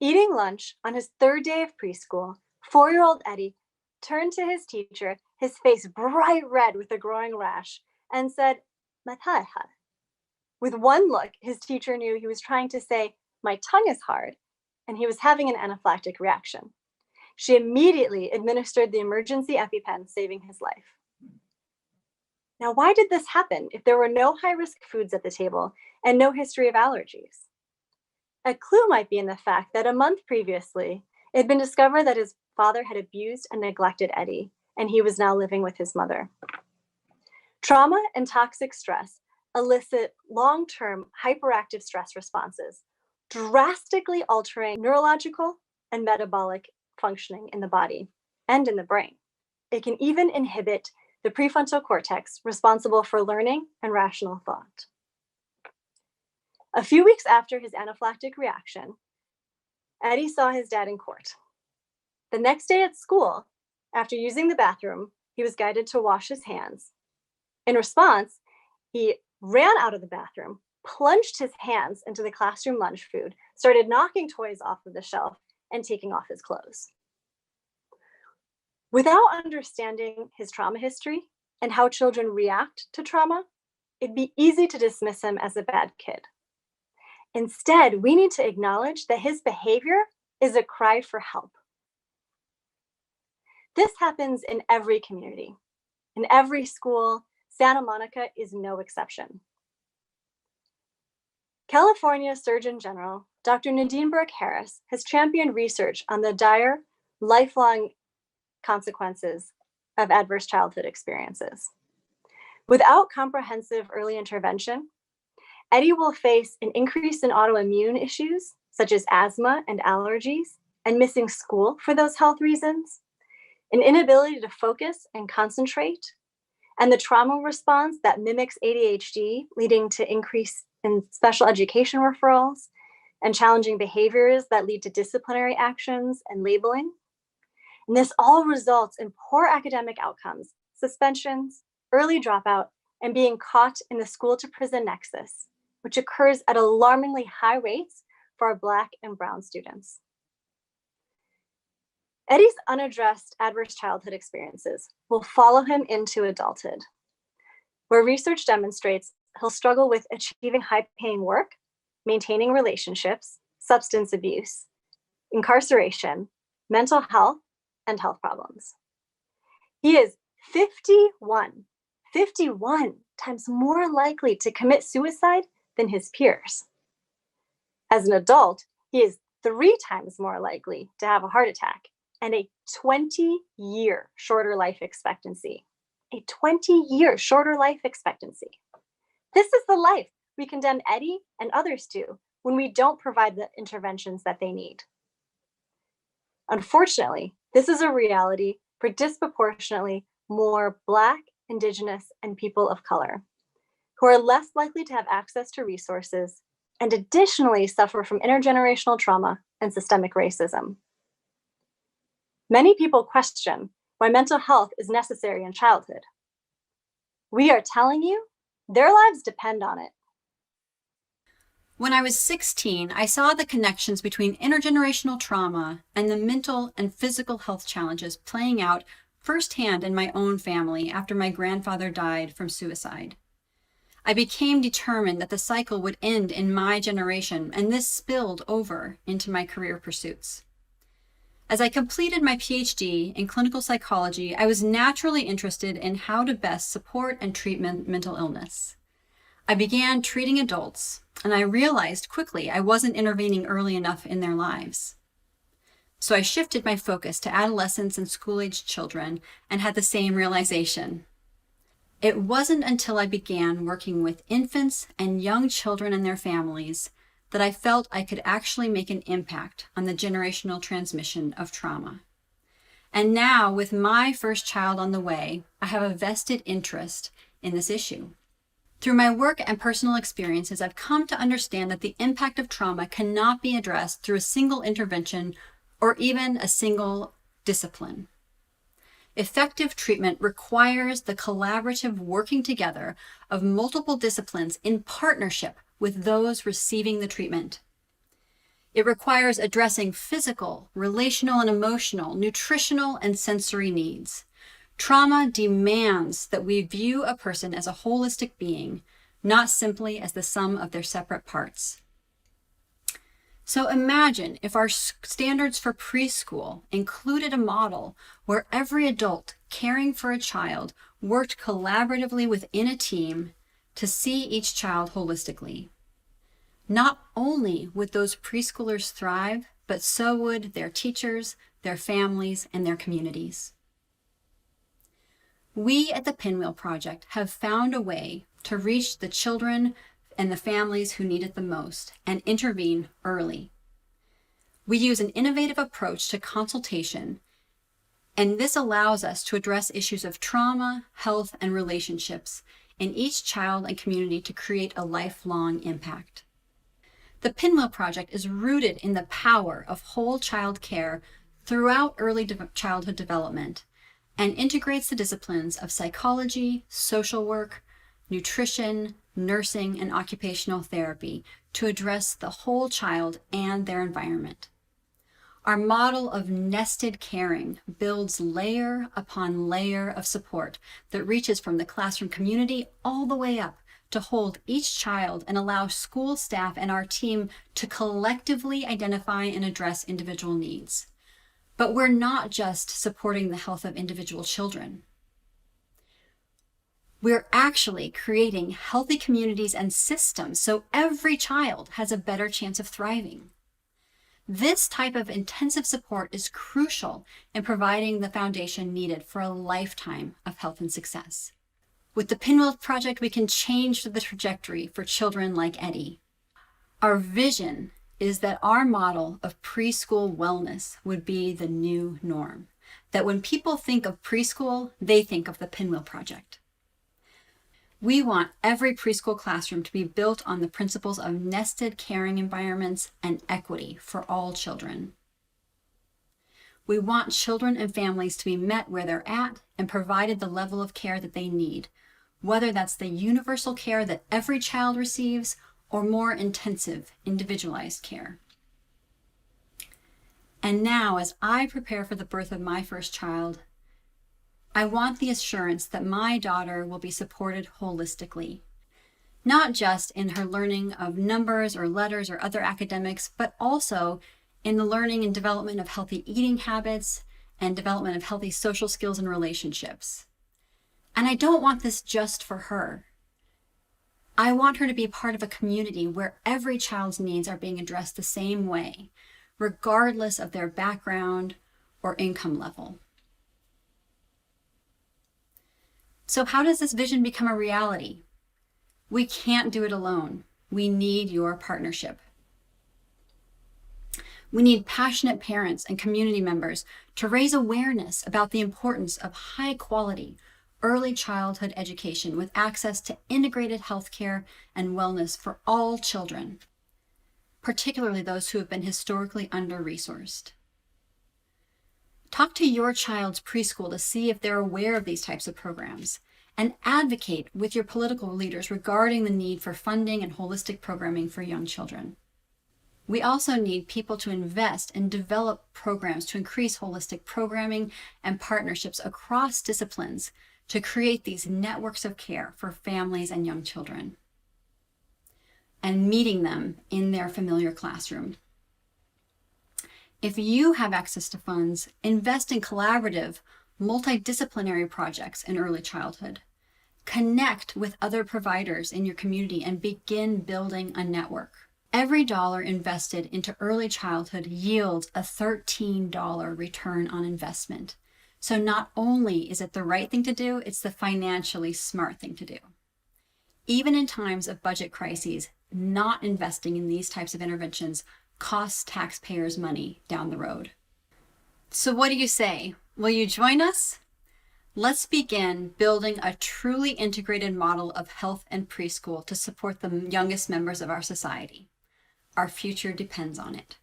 Eating lunch on his third day of preschool, 4-year-old Eddie turned to his teacher, his face bright red with a growing rash, and said, "Mataha." With one look, his teacher knew he was trying to say, "My tongue is hard," and he was having an anaphylactic reaction. She immediately administered the emergency EpiPen, saving his life. Now, why did this happen if there were no high-risk foods at the table and no history of allergies? A clue might be in the fact that a month previously, it had been discovered that his father had abused and neglected Eddie, and he was now living with his mother. Trauma and toxic stress elicit long-term hyperactive stress responses, drastically altering neurological and metabolic functioning in the body and in the brain. It can even inhibit the prefrontal cortex responsible for learning and rational thought. A few weeks after his anaphylactic reaction, Eddie saw his dad in court. The next day at school, after using the bathroom, he was guided to wash his hands. In response, he ran out of the bathroom, plunged his hands into the classroom lunch food, started knocking toys off of the shelf, and taking off his clothes. Without understanding his trauma history and how children react to trauma, it'd be easy to dismiss him as a bad kid. Instead, we need to acknowledge that his behavior is a cry for help. This happens in every community, in every school. Santa Monica is no exception. California Surgeon General Dr. Nadine Burke-Harris has championed research on the dire, lifelong consequences of adverse childhood experiences. Without comprehensive early intervention, Eddie will face an increase in autoimmune issues, such as asthma and allergies, and missing school for those health reasons, an inability to focus and concentrate, and the trauma response that mimics ADHD, leading to increase in special education referrals and challenging behaviors that lead to disciplinary actions and labeling. And this all results in poor academic outcomes, suspensions, early dropout, and being caught in the school to prison nexus, which occurs at alarmingly high rates for our Black and Brown students. Eddie's unaddressed adverse childhood experiences will follow him into adulthood, where research demonstrates he'll struggle with achieving high-paying work, maintaining relationships, substance abuse, incarceration, mental health, and health problems. He is 51 times more likely to commit suicide than his peers. As an adult, he is 3 times more likely to have a heart attack and a 20-year shorter life expectancy. A 20-year shorter life expectancy. This is the life we condemn Eddie and others to when we don't provide the interventions that they need. Unfortunately, this is a reality for disproportionately more Black, Indigenous, and people of color, who are less likely to have access to resources and additionally suffer from intergenerational trauma and systemic racism. Many people question why mental health is necessary in childhood. We are telling you, their lives depend on it. When I was 16, I saw the connections between intergenerational trauma and the mental and physical health challenges playing out firsthand in my own family after my grandfather died from suicide. I became determined that the cycle would end in my generation, and this spilled over into my career pursuits. As I completed my PhD in clinical psychology, I was naturally interested in how to best support and treat mental illness. I began treating adults, and I realized quickly I wasn't intervening early enough in their lives. So I shifted my focus to adolescents and school-aged children and had the same realization. It wasn't until I began working with infants and young children and their families that I felt I could actually make an impact on the generational transmission of trauma. And now, with my first child on the way, I have a vested interest in this issue. Through my work and personal experiences, I've come to understand that the impact of trauma cannot be addressed through a single intervention or even a single discipline. Effective treatment requires the collaborative working together of multiple disciplines in partnership with those receiving the treatment. It requires addressing physical, relational and emotional, nutritional and sensory needs. Trauma demands that we view a person as a holistic being, not simply as the sum of their separate parts. So imagine if our standards for preschool included a model where every adult caring for a child worked collaboratively within a team to see each child holistically. Not only would those preschoolers thrive, but so would their teachers, their families, and their communities. We at the Pinwheel Project have found a way to reach the children and the families who need it the most and intervene early. We use an innovative approach to consultation, and this allows us to address issues of trauma, health, and relationships in each child and community to create a lifelong impact. The Pinwheel Project is rooted in the power of whole child care throughout early childhood development and integrates the disciplines of psychology, social work, nutrition, nursing, and occupational therapy to address the whole child and their environment. Our model of nested caring builds layer upon layer of support that reaches from the classroom community all the way up to hold each child and allow school staff and our team to collectively identify and address individual needs. But we're not just supporting the health of individual children. We're actually creating healthy communities and systems so every child has a better chance of thriving. This type of intensive support is crucial in providing the foundation needed for a lifetime of health and success. With the Pinwheel Project, we can change the trajectory for children like Eddie. Our vision is that our model of preschool wellness would be the new norm. That when people think of preschool, they think of the Pinwheel Project. We want every preschool classroom to be built on the principles of nested caring environments and equity for all children. We want children and families to be met where they're at and provided the level of care that they need, whether that's the universal care that every child receives or more intensive, individualized care. And now, as I prepare for the birth of my first child, I want the assurance that my daughter will be supported holistically, not just in her learning of numbers or letters or other academics, but also in the learning and development of healthy eating habits and development of healthy social skills and relationships. And I don't want this just for her. I want her to be part of a community where every child's needs are being addressed the same way, regardless of their background or income level. So how does this vision become a reality? We can't do it alone. We need your partnership. We need passionate parents and community members to raise awareness about the importance of high quality early childhood education with access to integrated healthcare and wellness for all children, particularly those who have been historically under-resourced. Talk to your child's preschool to see if they're aware of these types of programs, and advocate with your political leaders regarding the need for funding and holistic programming for young children. We also need people to invest and develop programs to increase holistic programming and partnerships across disciplines to create these networks of care for families and young children, and meeting them in their familiar classroom. If you have access to funds, invest in collaborative, multidisciplinary projects in early childhood. Connect with other providers in your community and begin building a network. Every dollar invested into early childhood yields a $13 return on investment. So not only is it the right thing to do, it's the financially smart thing to do. Even in times of budget crises, not investing in these types of interventions costs taxpayers money down the road. So what do you say? Will you join us? Let's begin building a truly integrated model of health and preschool to support the youngest members of our society. Our future depends on it.